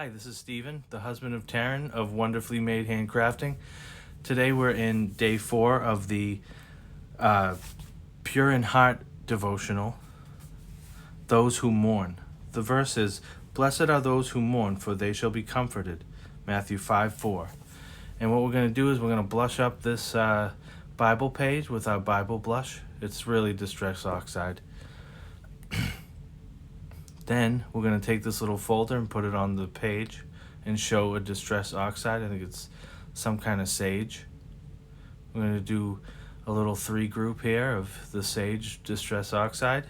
Hi, this is Steven, the husband of Taryn of Wonderfully Made Handcrafting. Today we're in day 4 of the Pure in Heart devotional, Those Who Mourn. The verse is, Blessed are those who mourn, for they shall be comforted. Matthew 5:4. And what we're going to do is we're going to blush up this Bible page with our Bible blush. It's really Distress Oxide. Then we're going to take this little folder and put it on the page and show a Distress Oxide. I think it's some kind of sage. We're going to do a little 3 group here of the sage Distress Oxide.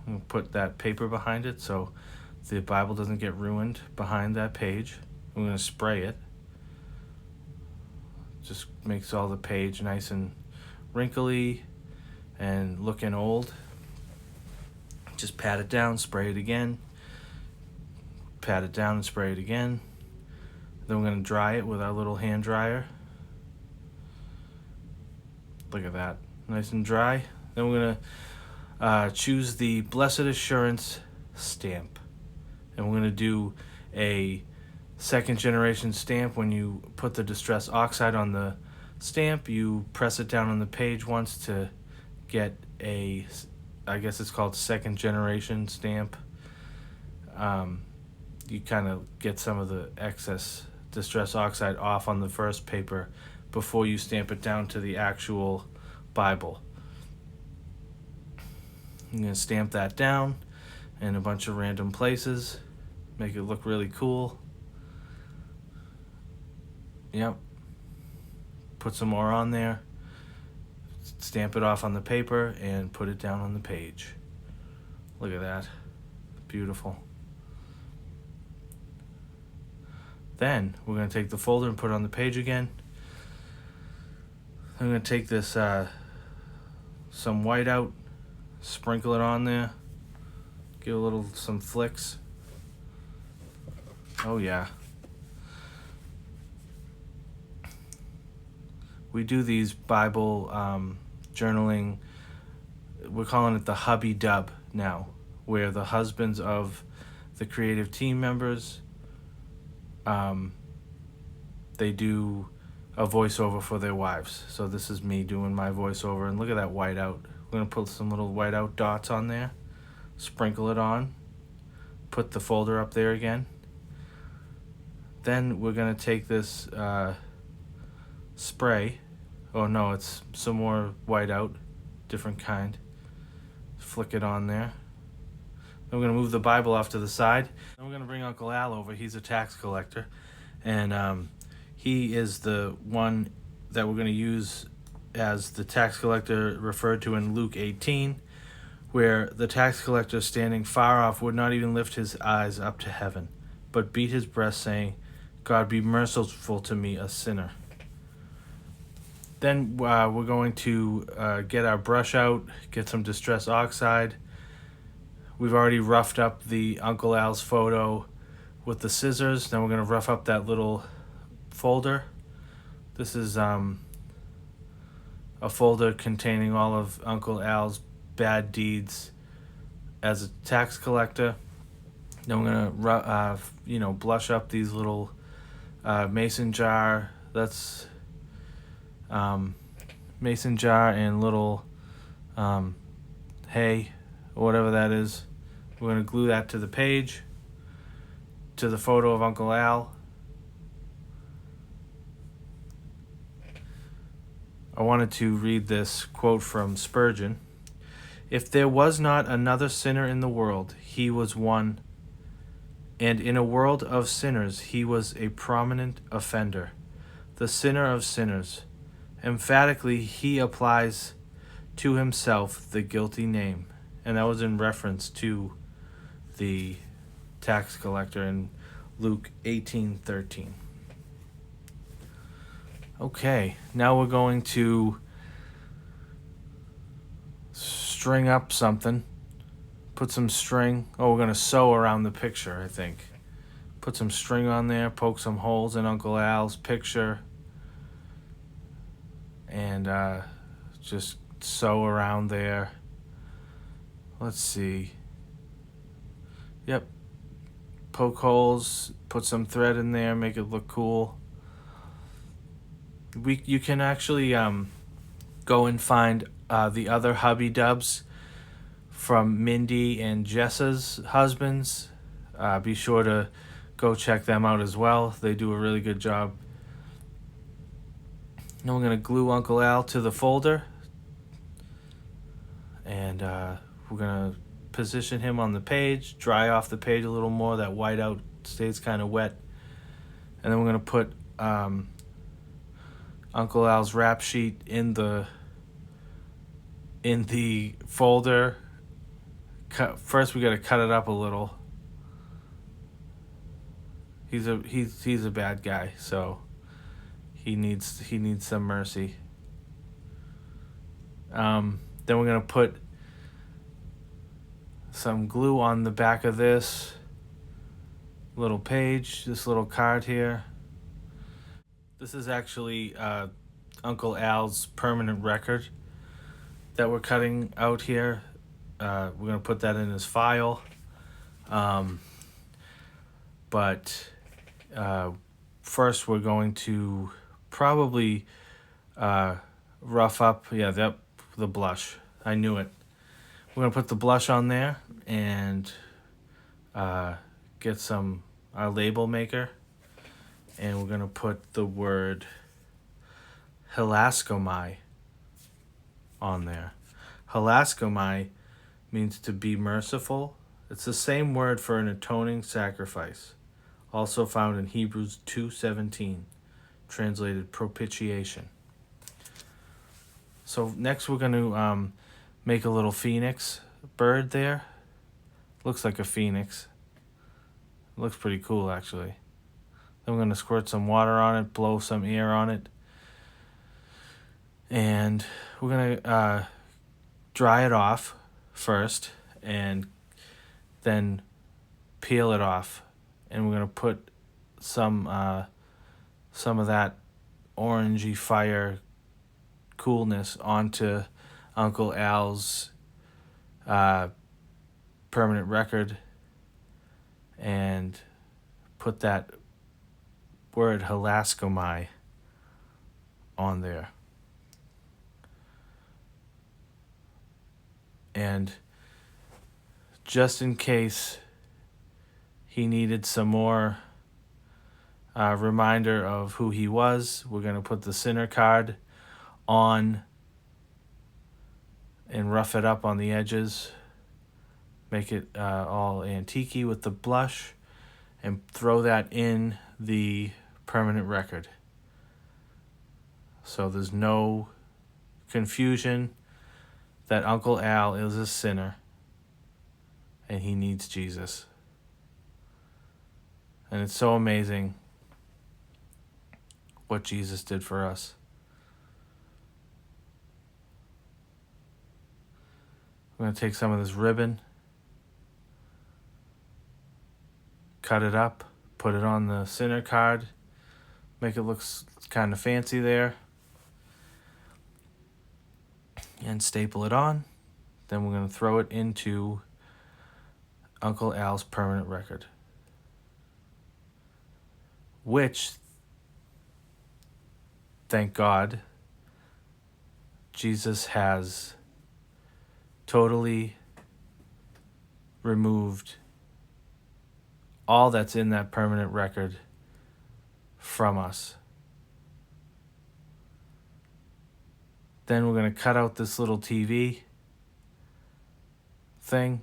I'm going to put that paper behind it so the Bible doesn't get ruined behind that page. I'm going to spray it. Just makes all the page nice and wrinkly and looking old. Just pat it down, spray it again, pat it down and spray it again. Then we're going to dry it with our little hand dryer. Look at that, nice and dry. Then we're going to choose the Blessed Assurance stamp. And we're going to do a 2nd generation stamp. When you put the Distress Oxide on the stamp, you press it down on the page once to get a, I guess it's called 2nd generation stamp. You kind of get some of the excess Distress Oxide off on the first paper before you stamp it down to the actual Bible. I'm going to stamp that down in a bunch of random places, make it look really cool. Yep. Put some more on there. Stamp it off on the paper and put it down on the page. Look at that. Beautiful. Then we're going to take the folder and put it on the page again. I'm going to take this some whiteout, sprinkle it on there, give a some flicks. Oh yeah. We do these Bible journaling, we're calling it the Hubby Dub now, where the husbands of the creative team members, they do a voiceover for their wives. So this is me doing my voiceover, and look at that whiteout. We're going to put some little whiteout dots on there, sprinkle it on, put the folder up there again. Then we're going to take this spray. Oh no, it's some more whiteout, different kind. Flick it on there. Then we're going to move the Bible off to the side. Then we're going to bring Uncle Al over. He's a tax collector, and he is the one that we're going to use as the tax collector referred to in Luke 18, where the tax collector standing far off would not even lift his eyes up to heaven, but beat his breast, saying, God, be merciful to me, a sinner. Then we're going to get our brush out, get some Distress Oxide. We've already roughed up the Uncle Al's photo with the scissors. Then we're going to rough up that little folder. This is a folder containing all of Uncle Al's bad deeds as a tax collector. Then we're going to blush up these little mason jar. That's mason jar and little hay or whatever that is. We're going to glue that to the page, to the photo of Uncle Al. I wanted to read this quote from Spurgeon. If there was not another sinner in the world, he was one, and in a world of sinners he was a prominent offender, the sinner of sinners. Emphatically, he applies to himself the guilty name. And that was in reference to the tax collector in Luke 18:13. Okay, now we're going to string up something. Put some string. Oh, we're going to sew around the picture, I think. Put some string on there, poke some holes in Uncle Al's picture, and just sew around there. Let's see. Yep. poke holes, put some thread in there, make it look cool. You can actually go and find the other Hubby dubs from Mindy and Jessa's husbands. Be sure to go check them out as well. They do a really good job. Now we're going to glue Uncle Al to the folder. And we're going to position him on the page, dry off the page a little more. That whiteout stays kind of wet. And then we're going to put Uncle Al's rap sheet in the folder. First we got to cut it up a little. He's a bad guy, so he needs some mercy. Then we're gonna put some glue on the back of this little page, this little card here. This is actually Uncle Al's permanent record that we're cutting out here. We're gonna put that in his file. But first we're going to probably rough up, the blush. I knew it. We're going to put the blush on there and get our label maker. And we're going to put the word hilaskomai on there. Hilaskomai means to be merciful. It's the same word for an atoning sacrifice, also found in Hebrews 2:17, translated propitiation. So next we're going to make a little phoenix bird there. Looks like a phoenix. Looks pretty cool, actually. Then we're going to squirt some water on it, blow some air on it. And we're going to dry it off first and then peel it off. And we're going to put some of that orangey fire coolness onto Uncle Al's permanent record and put that word hilaskomai on there. And just in case he needed some more reminder of who he was, we're going to put the center card on and rough it up on the edges. Make it all antique-y with the blush and throw that in the permanent record. So there's no confusion that Uncle Al is a sinner and he needs Jesus. And it's so amazing what Jesus did for us. I'm going to take some of this ribbon, cut it up, put it on the center card, make it look kind of fancy there, and staple it on. Then we're going to throw it into Uncle Al's permanent record, which, thank God, Jesus has totally removed all that's in that permanent record from us. Then we're going to cut out this little TV thing.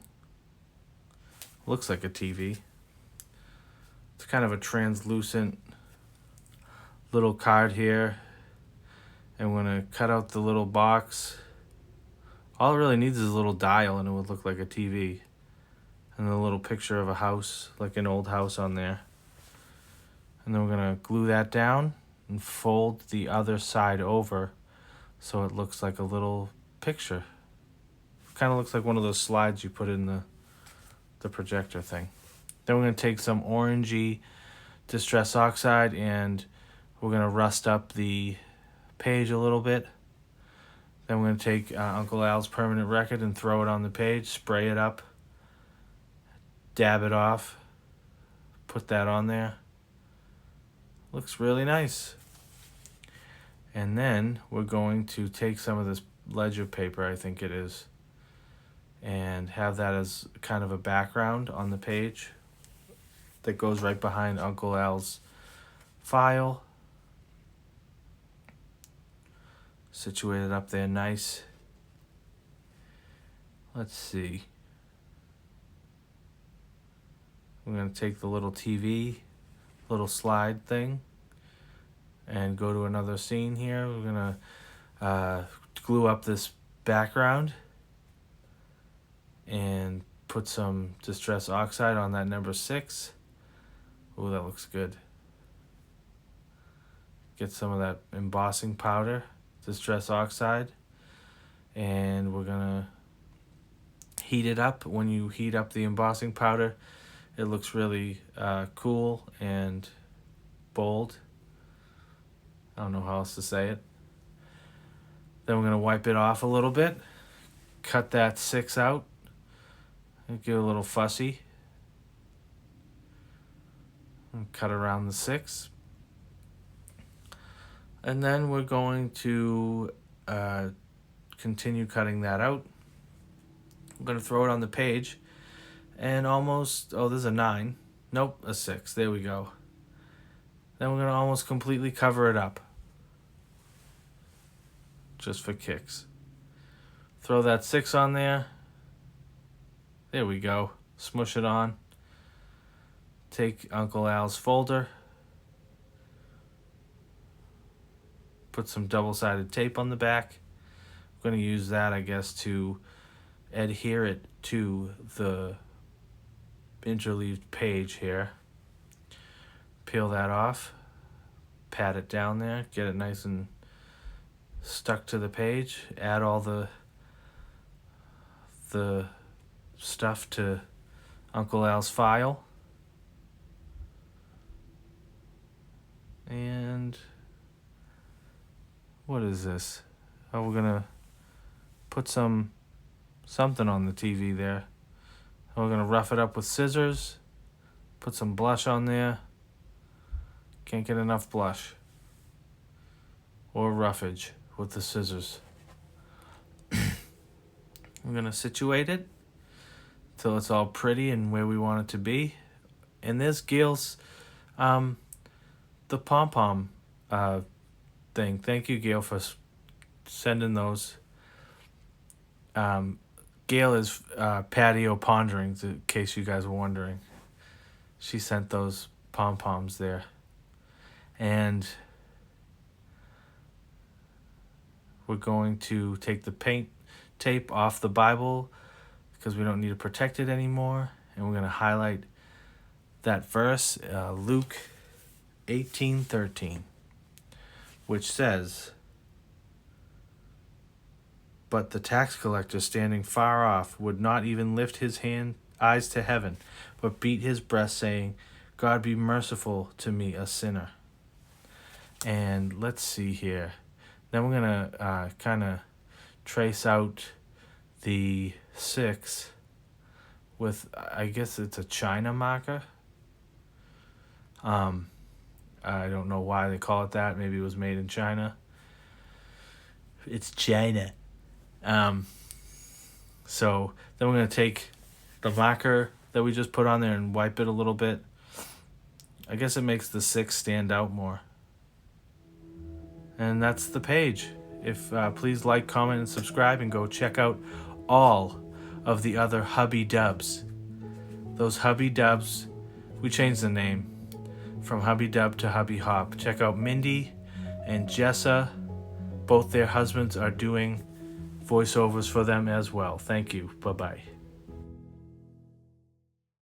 Looks like a TV. It's kind of a translucent little card here. And we're going to cut out the little box. All it really needs is a little dial and it would look like a TV. And a little picture of a house, like an old house on there. And then we're going to glue that down and fold the other side over so it looks like a little picture. Kind of looks like one of those slides you put in the projector thing. Then we're going to take some orangey Distress Oxide and we're going to rust up the page a little bit. Then we're going to take Uncle Al's permanent record and throw it on the page, spray it up, dab it off, put that on there. Looks really nice. And then we're going to take some of this ledger paper, I think it is, and have that as kind of a background on the page that goes right behind Uncle Al's file. Situated up there nice. Let's see. I'm going to take the little TV, little slide thing, and go to another scene here. We're going to glue up this background and put some Distress Oxide on that number 6. Oh, that looks good. Get some of that embossing powder, Distress Oxide, and we're going to heat it up. When you heat up the embossing powder, it looks really cool and bold. I don't know how else to say it. Then we're going to wipe it off a little bit, cut that 6 out, and get a little fussy. And cut around the 6. And then we're going to continue cutting that out. I'm going to throw it on the page and almost, oh, there's a 9. Nope, a 6. There we go. Then we're going to almost completely cover it up. Just for kicks. Throw that 6 on there. There we go. Smush it on. Take Uncle Al's folder. Put some double-sided tape on the back. I'm going to use that, I guess, to adhere it to the interleaved page here. Peel that off. Pat it down there. Get it nice and stuck to the page. Add all the stuff to Uncle Al's file. And what is this? Oh, we're gonna put something on the TV there. We're gonna rough it up with scissors. Put some blush on there. Can't get enough blush or roughage with the scissors. I'm gonna situate it till it's all pretty and where we want it to be. And there's Gail's the pom-pom thing. Thank you, Gail, for sending those. Gail is Patio Ponderings, in case you guys were wondering. She sent those pom-poms there. And we're going to take the paint tape off the Bible because we don't need to protect it anymore. And we're going to highlight that verse, Luke 18:13, which says, "But the tax collector, standing far off, would not even lift his eyes to heaven, but beat his breast, saying, God, be merciful to me, a sinner." And let's see here. Then we're going to kind of trace out the 6 with, I guess it's a China marker. I don't know why they call it that. Maybe it was made in China. It's China. So then we're going to take the marker that we just put on there and wipe it a little bit. I guess it makes the 6 stand out more. And that's the page. If please like, comment, and subscribe, and go check out all of the other Hubby Dubs. Those Hubby Dubs, we changed the name from Hubby Dub to Hubby Hop. Check out Mindy and Jessa. Both their husbands are doing voiceovers for them as well. Thank you. Bye-bye.